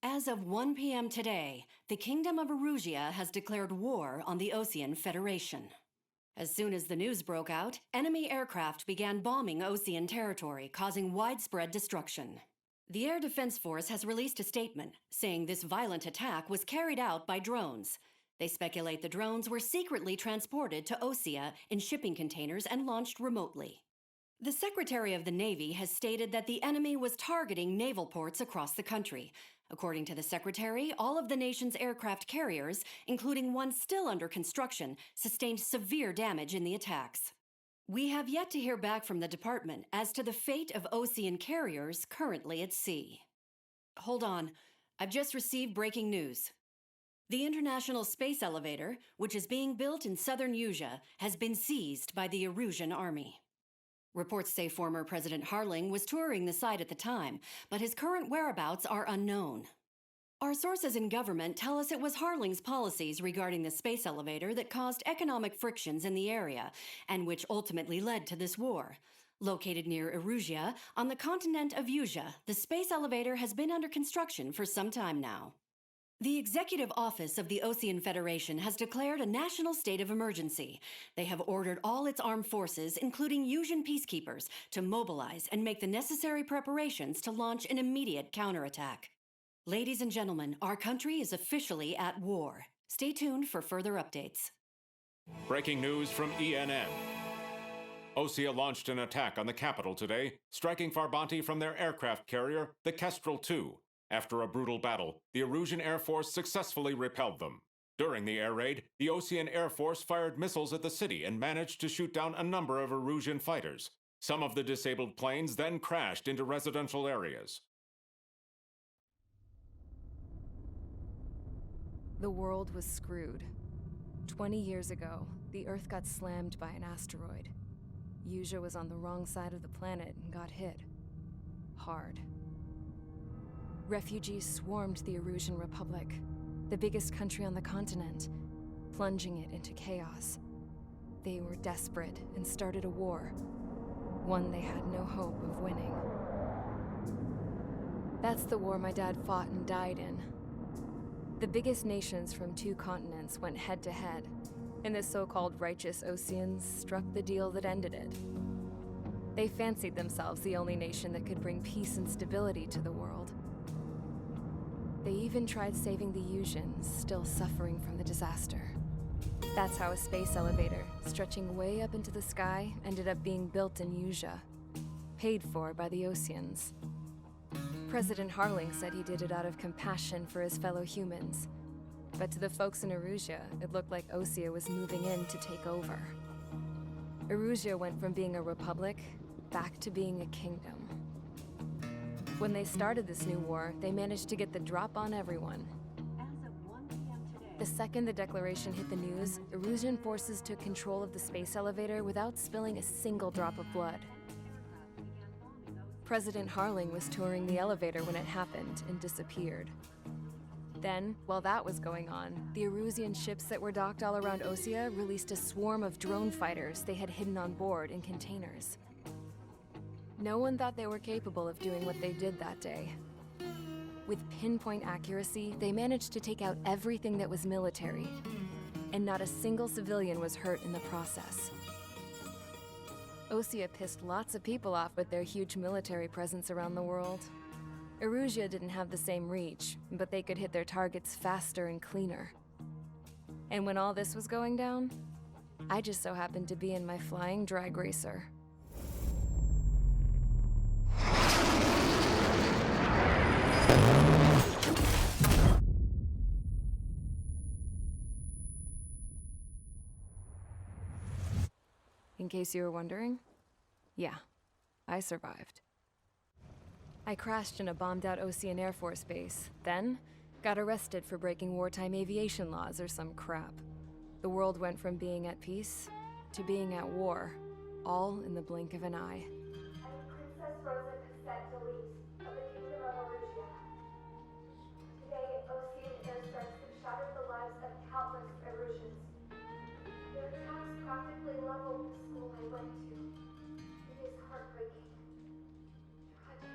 As of 1 p.m. today, the Kingdom of Erusia has declared war on the Osean Federation. As soon as the news broke out, enemy aircraft began bombing Osean territory, causing widespread destruction. The Air Defense Force has released a statement saying this violent attack was carried out by drones. They speculate the drones were secretly transported to Osea in shipping containers and launched remotely. The Secretary of the Navy has stated that the enemy was targeting naval ports across the country. According to the Secretary, all of the nation's aircraft carriers, including one still under construction, sustained severe damage in the attacks. We have yet to hear back from the department as to the fate of Osean carriers currently at sea. Hold on, I've just received breaking news. The International Space Elevator, which is being built in southern Usea, has been seized by the Erusian army. Reports say former President Harling was touring the site at the time, but his current whereabouts are unknown. Our sources in government tell us it was Harling's policies regarding the space elevator that caused economic frictions in the area, and which ultimately led to this war. Located near Erusia, on the continent of Usea, the space elevator has been under construction for some time now. The Executive Office of the Osean Federation has declared a national state of emergency. They have ordered all its armed forces, including Usian peacekeepers, to mobilize and make the necessary preparations to launch an immediate counterattack. Ladies and gentlemen, our country is officially at war. Stay tuned for further updates. Breaking news from ENN. Osea launched an attack on the capital today, striking Farbanti from their aircraft carrier, the Kestrel II. After a brutal battle, the Erusian Air Force successfully repelled them. During the air raid, the Osean Air Force fired missiles at the city and managed to shoot down a number of Erusian fighters. Some of the disabled planes then crashed into residential areas. The world was screwed. 20 years ago, the Earth got slammed by an asteroid. Usea was on the wrong side of the planet and got hit. Hard. Refugees swarmed the Erusian Republic, the biggest country on the continent, plunging it into chaos. They were desperate and started a war, one they had no hope of winning. That's the war my dad fought and died in. The biggest nations from 2 continents went head-to-head, and the so-called righteous Oseans struck the deal that ended it. They fancied themselves the only nation that could bring peace and stability to the world. They even tried saving the Usians, still suffering from the disaster. That's how a space elevator, stretching way up into the sky, ended up being built in Usea, paid for by the Oseans. President Harling said he did it out of compassion for his fellow humans. But to the folks in Erusia, it looked like Osea was moving in to take over. Erusia went from being a republic back to being a kingdom. When they started this new war, they managed to get the drop on everyone. As of 1 p.m. today, The second the declaration hit the news, Erusian forces took control of the space elevator without spilling a single drop of blood. President Harling was touring the elevator when it happened and disappeared. Then, while that was going on, the Erusian ships that were docked all around Osea released a swarm of drone fighters they had hidden on board in containers. No one thought they were capable of doing what they did that day. With pinpoint accuracy, they managed to take out everything that was military, and not a single civilian was hurt in the process. Osea pissed lots of people off with their huge military presence around the world. Erusia didn't have the same reach, but they could hit their targets faster and cleaner. And when all this was going down, I just so happened to be in my flying drag racer. In case you were wondering, yeah, I survived. I crashed in a bombed-out Osean Air Force base, then got arrested for breaking wartime aviation laws or some crap. The world went from being at peace to being at war, all in the blink of an eye. I am Princess Rosa Cassette Delise of the Kingdom of Erusia. Today, Osean airstrikes have shattered the lives of countless Erusians. Their attacks practically leveled the school I went to. It is heartbreaking. Tragic.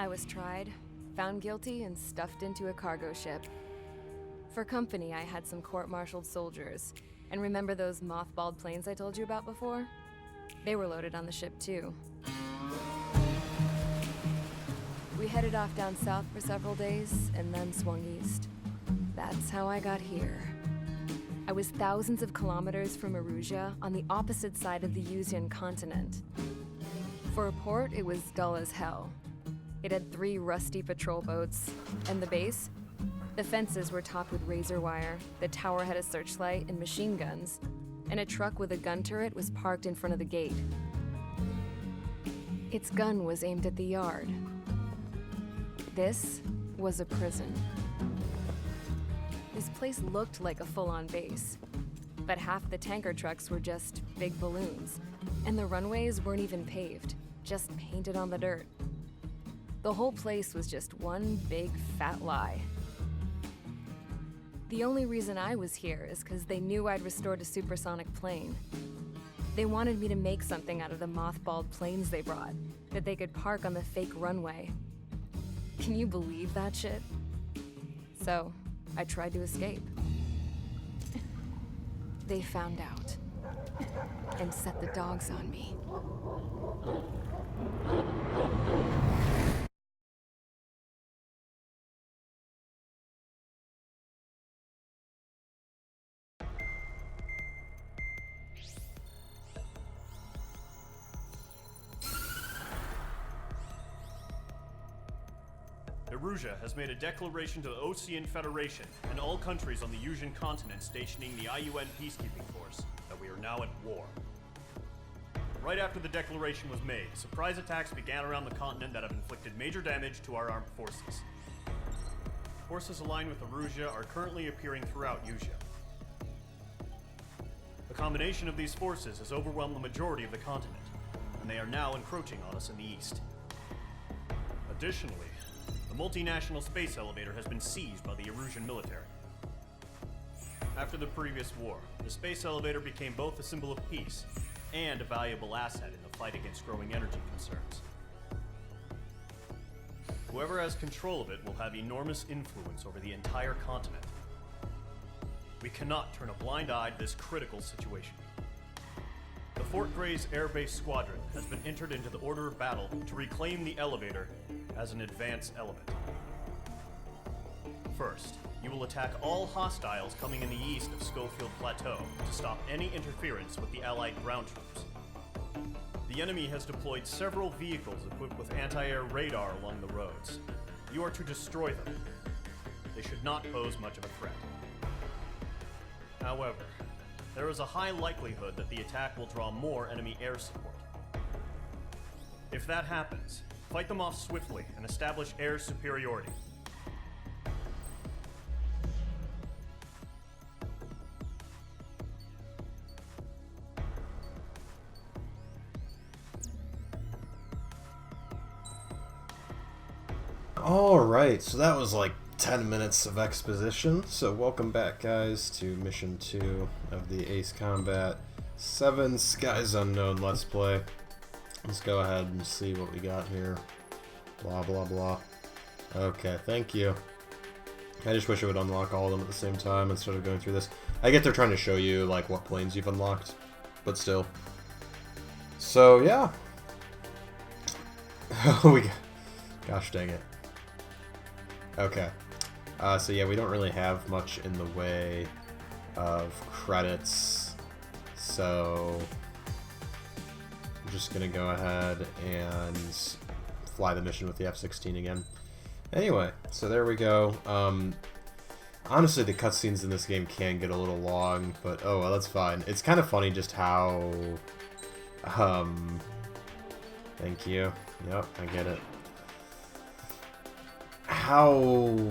I was tried, found guilty, and stuffed into a cargo ship. For company, I had some court-martialed soldiers. And remember those mothballed planes I told you about before? They were loaded on the ship too. We headed off down south for several days, and then swung east. That's how I got here. I was thousands of kilometers from Erusia, on the opposite side of the Yuzian continent. For a port, it was dull as hell. It had 3 rusty patrol boats, and the base? The fences were topped with razor wire, the tower had a searchlight and machine guns, and a truck with a gun turret was parked in front of the gate. Its gun was aimed at the yard. This was a prison. This place looked like a full-on base, but half the tanker trucks were just big balloons, and the runways weren't even paved, just painted on the dirt. The whole place was just one big fat lie. The only reason I was here is because they knew I'd restored a supersonic plane. They wanted me to make something out of the mothballed planes they brought, that they could park on the fake runway. Can you believe that shit? So, I tried to escape. They found out, and set the dogs on me. Erusia has made a declaration to the Osean Federation and all countries on the Yuzian continent stationing the IUN peacekeeping force that we are now at war. Right after the declaration was made, surprise attacks began around the continent that have inflicted major damage to our armed forces. Forces aligned with Erusia are currently appearing throughout Yusia. The combination of these forces has overwhelmed the majority of the continent, and they are now encroaching on us in the east. Additionally, the multinational space elevator has been seized by the Erusian military. After the previous war, the space elevator became both a symbol of peace and a valuable asset in the fight against growing energy concerns. Whoever has control of it will have enormous influence over the entire continent. We cannot turn a blind eye to this critical situation. The Fort Grays Air Base Squadron has been entered into the order of battle to reclaim the elevator as an advance element. First, you will attack all hostiles coming in the east of Schofield Plateau to stop any interference with the Allied ground troops. The enemy has deployed several vehicles equipped with anti-air radar along the roads. You are to destroy them. They should not pose much of a threat. However, there is a high likelihood that the attack will draw more enemy air support. If that happens, fight them off swiftly and establish air superiority. Alright, so that was like 10 minutes of exposition. So welcome back, guys, to Mission 2 of the Ace Combat 7 Skies Unknown Let's Play. Let's go ahead and see what we got here. Blah, blah, blah. Okay, thank you. I just wish it would unlock all of them at the same time instead of going through this. I get they're trying to show you, like, what planes you've unlocked, but still. So, yeah. Gosh dang it. Okay. So yeah, we don't really have much in the way of credits, so I'm just gonna go ahead and fly the mission with the F-16 again. Anyway, so there we go. Honestly, the cutscenes in this game can get a little long, but oh well, that's fine. It's kind of funny just how... Thank you. Yep, I get it. How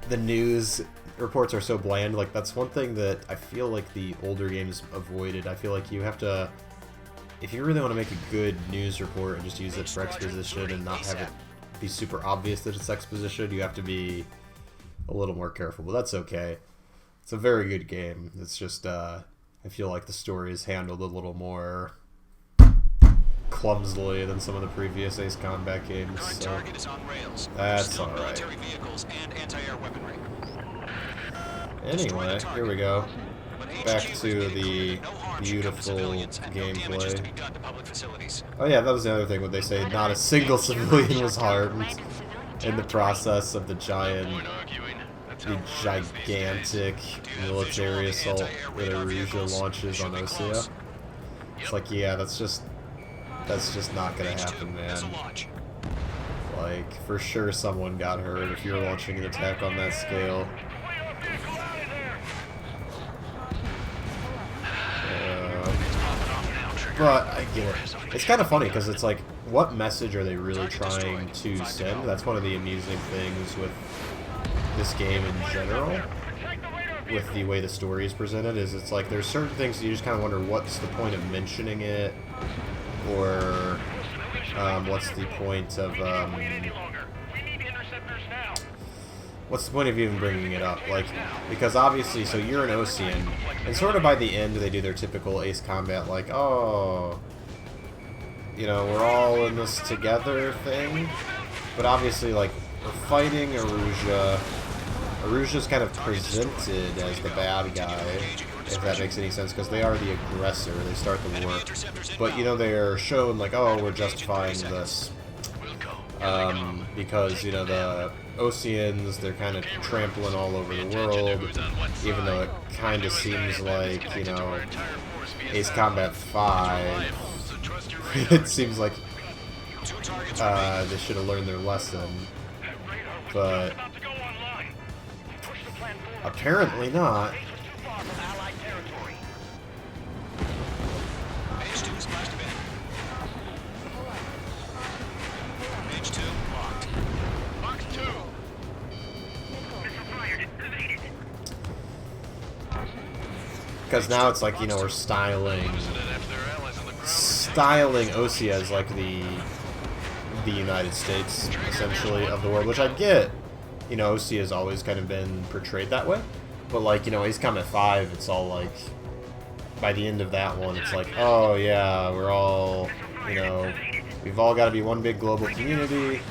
the news reports are so bland. Like, that's one thing that I feel like the older games avoided. I feel like you have to, if you really want to make a good news report and just use it for exposition and not have it be super obvious that it's exposition, you have to be a little more careful, but that's okay. It's a very good game. It's just, I feel like the story is handled a little more clumsily than some of the previous Ace Combat games. So that's alright. Anyway, here we go. Back to the beautiful gameplay. Oh yeah, that was the other thing, what they say, not a single civilian was harmed in the process of the gigantic military assault that Erusea launches on Osea. It's like, yeah, that's just not gonna happen, man. Like, for sure someone got hurt if you're launching an attack on that scale. But I get it. It's kind of funny because it's like, what message are they really trying to send? That's one of the amusing things with this game in general, with the way the story is presented, is it's like there's certain things that you just kind of wonder what's the point of mentioning it, or what's the point of what's the point of even bringing it up? Like, because obviously, so you're an Osean, and sort of by the end they do their typical Ace Combat, like, oh, you know, we're all in this together thing. But obviously, like, we're fighting Erusea. Erusea's kind of presented as the bad guy, if that makes any sense, because they are the aggressor, they start the war. But, you know, they're shown, like, oh, we're justifying this. Because, you know, the Oseans, they're kind of trampling all over the world, even though it kind of seems like, you know, Ace Combat 5, it seems like they should have learned their lesson, but apparently not. Because now it's like, you know, we're styling Osea as like the United States, essentially, of the world, which I get. You know, Osea has always kind of been portrayed that way. But like, you know, Ace Combat 5, it's all like, by the end of that one, it's like, oh yeah, we're all, you know, we've all got to be one big global community.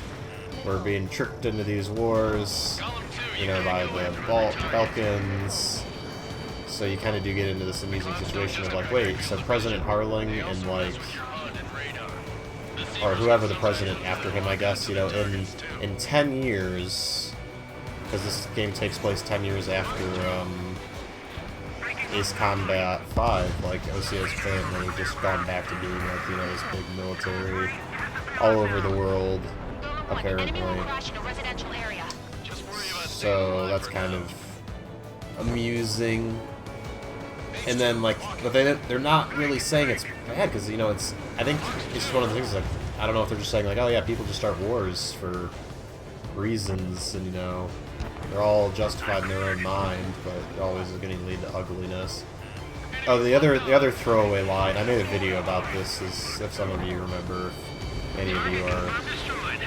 We're being tricked into these wars, you know, by the Balkans. So you kind of do get into this amusing situation of like, wait, so President Harling and like, or whoever the president after him, I guess, you know, in 10 years, because this game takes place 10 years after Ace Combat 5, like, Osea has apparently just gone back to being like, you know, this big military all over the world, apparently. So that's kind of amusing. And then, like, but they're not really saying it's bad, because, you know, it's, I think it's just one of the things, like, I don't know if they're just saying, like, oh yeah, people just start wars for reasons, and, you know, they're all justified in their own mind, but it always is going to lead to ugliness. Oh, the other throwaway line, I made a video about this, is, if some of you remember, if any of you are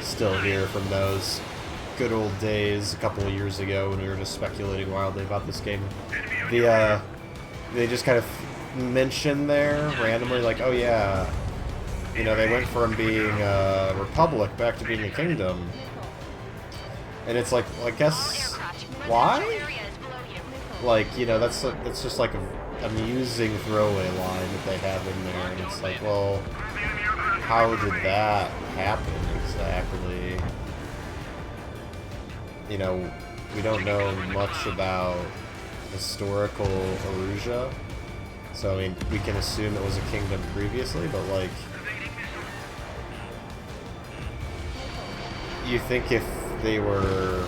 still here from those good old days a couple of years ago when we were just speculating wildly about this game. They just kind of mention there randomly, like, oh yeah, you know, they went from being a republic back to being a kingdom. And it's like, well, I guess, why? Like, you know, that's just like a amusing throwaway line that they have in there, and it's like, well, how did that happen exactly? You know, we don't know much about historical Erusea, so I mean, we can assume it was a kingdom previously, but like, you think if they were,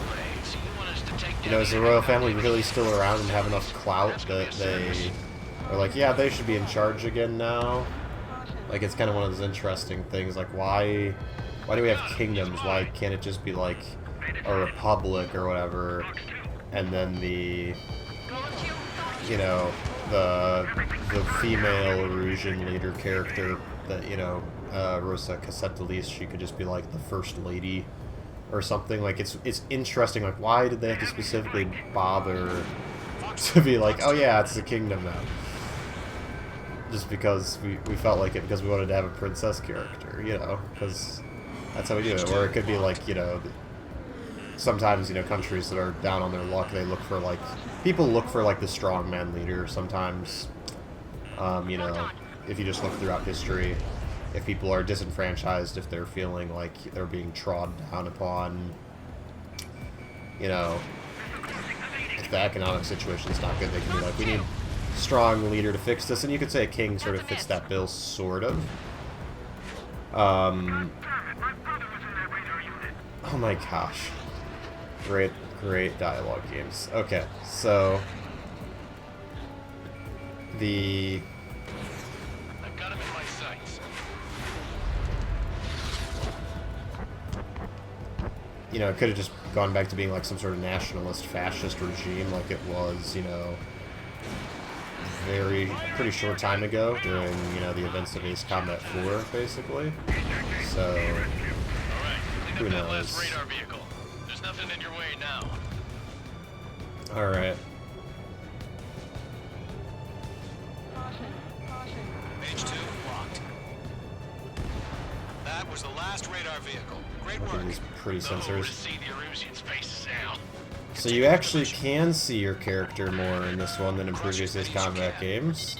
you know, is the royal family really still around and have enough clout that they are like, yeah, they should be in charge again now? Like, it's kind of one of those interesting things, like, why do we have kingdoms? Why can't it just be like a republic or whatever, and then the, you know, the female Erusian leader character that, you know, Rosa Cassette-Delise, she could just be like the first lady or something. Like, it's interesting, like, why did they have to specifically bother to be like, oh yeah, it's the kingdom now? just because we felt like it, because we wanted to have a princess character, you know, because that's how we do it. Or it could be like, you know, sometimes, you know, countries that are down on their luck, they look for like, people look for like the strongman leader sometimes. You know, if you just look throughout history, if people are disenfranchised, if they're feeling like they're being trod down upon, you know, if the economic situation's not good, they can be like, we need a strong leader to fix this, and you could say a king sort of fits that bill, sort of. Oh my gosh. Great dialogue games. Okay, so the I've got him in my sights. you know, it could have just gone back to being like some sort of nationalist fascist regime like it was, you know, pretty short time ago during, you know, the events of Ace Combat 4, basically. So, All right, who clean up that knows? last radar vehicle. There's nothing in your way now. Alright. Page 2 locked. That was the last radar vehicle. Great Look work. at these pretty Go over to sensors. see the Erusians' faces now. So you actually can see your character more in this one than in previous Ace Combat games.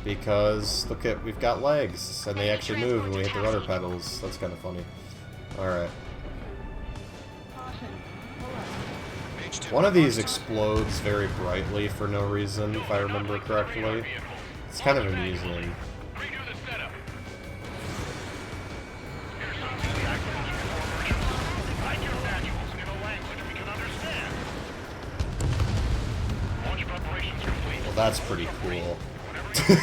Because, look at, we've got legs, and they actually move when we hit the rudder pedals. That's kind of funny. Alright. Page 2 One of these locked. explodes very brightly for no reason, if I remember correctly. It's kind of amusing. Redo the setup. Write your manuals in a language we can understand. Launch preparations complete. Well, that's pretty cool. Clear 15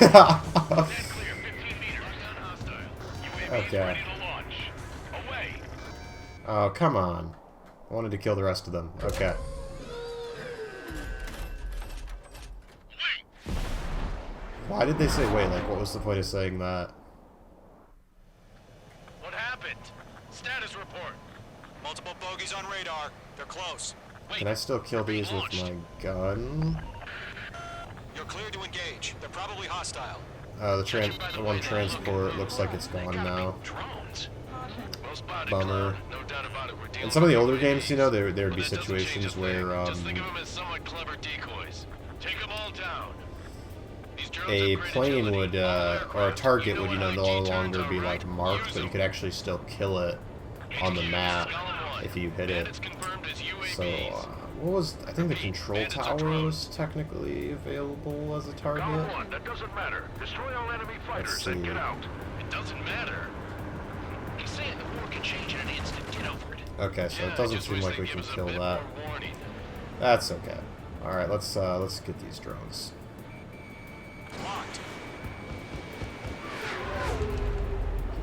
meters. Hostile. UAV Okay. ready to launch. Away. Oh, come on. I wanted to kill the rest of them. Okay. Why did they say wait? Like, what was the point of saying that? What happened? Status report. Multiple bogeys on radar. They're close. Wait. Can I still kill these with my gun? You're cleared to engage. They're probably hostile. The one transport looks like it's gone now. Drones. Well spotted, Bummer. Cloud. No doubt about it. We're dealing In some of the with older games, you know, there would Well, be that doesn't change situations a where thing. Just think of them as somewhat clever decoys. Take them all down. These drones a have great plane agility. would, All or a aircraft, target you would, you know, when no IG longer turns be on like right, marked, use but you them. could actually still kill it on the HQ, map Skull and One. if you hit it. Bandits confirmed as So, UAVs. what was, I think the control Bandits are tower drones. was technically available as a target. Skull and One, that doesn't matter. Destroy all enemy fighters and see. get out. It doesn't matter. He's saying the war can change in an instant. Get over it. Okay, so Yeah, it doesn't just seem wish like they'd we give can us a kill bit that. more warning. That's okay. Alright, let's get these drones. Locked.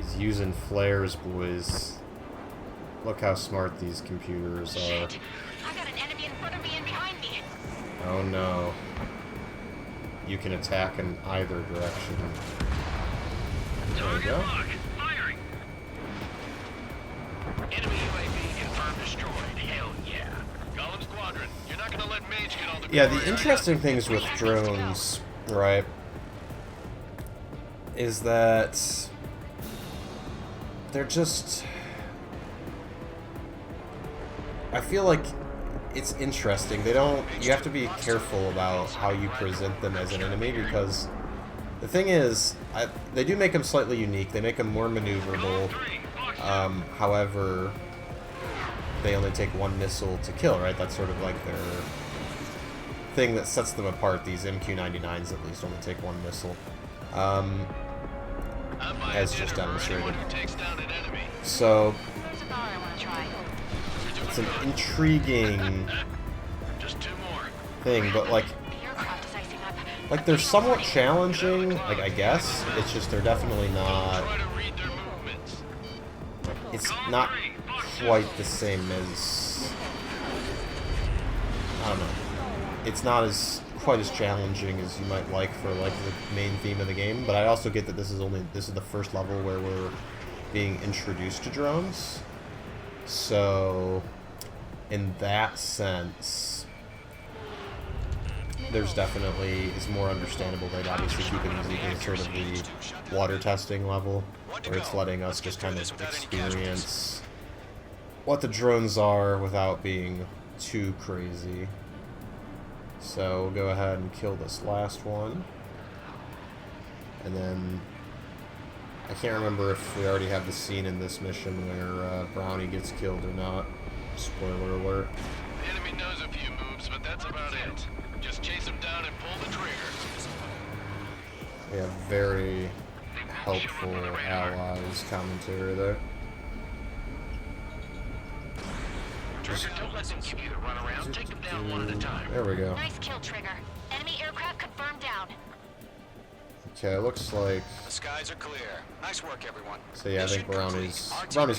He's using flares, boys. Look how smart these computers are. I got an enemy in front of me and behind me. Oh no. You can attack in either direction. There we go. Lock. Firing. Enemy UAV confirmed destroyed. Hell yeah. Golem Squadron, you're not gonna let Mage get all the Yeah, glory, the are ya? interesting things with drones, right, is that they're just... I feel like it's interesting. They don't... You have to be careful about how you present them as an enemy, because the thing is, they do make them slightly unique. They make them more maneuverable. However, they only take one missile to kill, right? That's sort of like their thing that sets them apart. These MQ-99s at least only take one missile. I'm buying as dinner just for demonstrated. anyone who takes down an enemy. So, There's a bar I want to try. it's an intriguing Just two more. thing, but like The aircraft is icing up. they're somewhat challenging, like, I guess. It's just they're definitely not... Try to read their movements. It's not quite the same as... I don't know. It's not as quite as challenging as you might like for like the main theme of the game, but I also get that this is the first level where we're being introduced to drones. So in that sense, there's definitely, it's more understandable. They'd obviously keep it easy because it's sort of the water testing level, where it's letting us just kind of experience what the drones are without being too crazy. So we'll go ahead and kill this last one. And then, I can't remember if we already have the scene in this mission where Brownie gets killed or not. Spoiler alert. The enemy knows a few moves, but that's about it. Just chase them down and pull the trigger. We have very helpful allies commentary there. Trigger, don't let them give you the runaround. Take them down one at a time. There we go. Nice kill, Trigger. Enemy aircraft confirmed down. Okay, it looks like... The skies are clear. Nice work, everyone. So yeah, I think Brownie's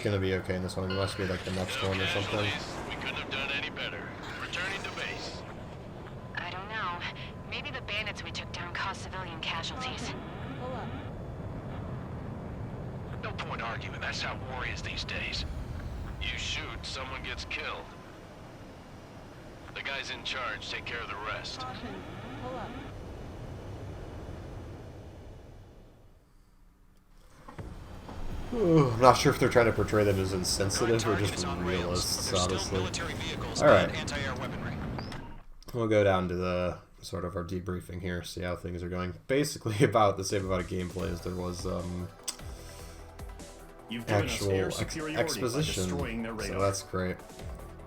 gonna be okay in this one. It must be like the next one or something. We couldn't have done any better. Returning to base. I don't know. Maybe the bandits we took down caused civilian casualties. No point arguing. That's how war is these days. You shoot, someone gets killed. The guys in charge take care of the rest. I'm not sure if they're trying to portray them as insensitive or just realists, honestly. Alright. We'll go down to the sort of our debriefing here, see how things are going. Basically about the same amount of gameplay as there was You've given us actual air superiority by exposition, destroying their so radar. that's great.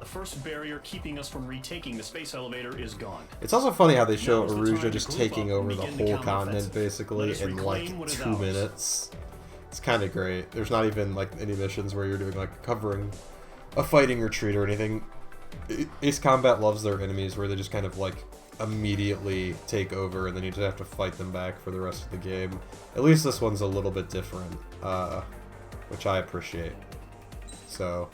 The first barrier keeping us from retaking the space elevator is gone. It's also funny how they show Now's the Erusia time just to group taking up over and the begin the whole continent counteroffensive. basically Let us in like reclaim what is 2 ours. minutes. It's kind of great. There's not even like any missions where you're doing like covering a fighting retreat or anything. Ace Combat loves their enemies where they just kind of like immediately take over and then you just have to fight them back for the rest of the game. At least this one's a little bit different, which I appreciate. So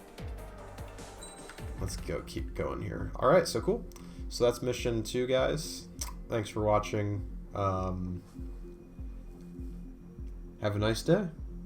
let's keep going here. Alright, so cool. So that's mission 2, guys. Thanks for watching. Have a nice day.